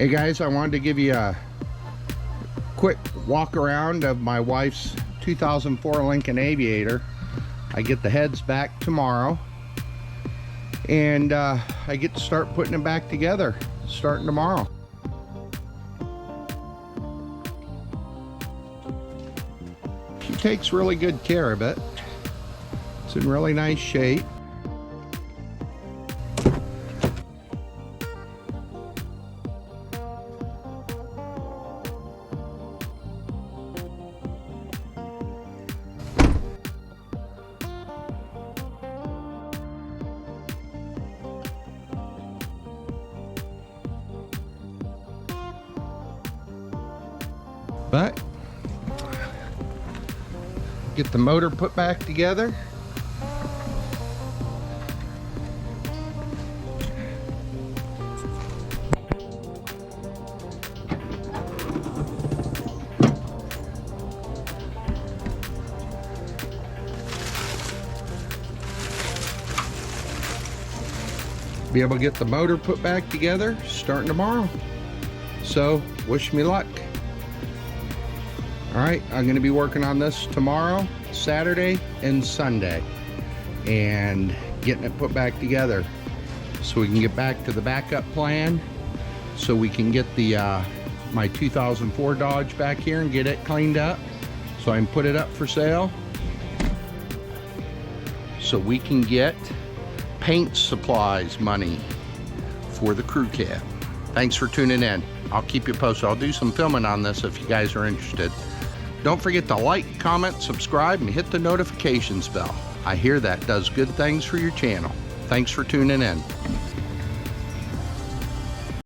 Hey guys, I wanted to give you a quick walk around of my wife's 2004 Lincoln Aviator. I get the heads back tomorrow, and I get to start putting them back together starting tomorrow. She takes really good care of it. It's in really nice shape. But get the motor put back together. Be able to get the motor put back together starting tomorrow. So wish me luck. All right, I'm going to be working on this tomorrow, Saturday, and Sunday, and getting it put back together so we can get back to the backup plan, so we can get the my 2004 Dodge back here and get it cleaned up so I can put it up for sale, so we can get paint supplies money for the crew cab. Thanks for tuning in. I'll keep you posted. I'll do some filming on this if you guys are interested. Don't forget to like, comment, subscribe, and hit the notifications bell. I hear that does good things for your channel. Thanks for tuning in.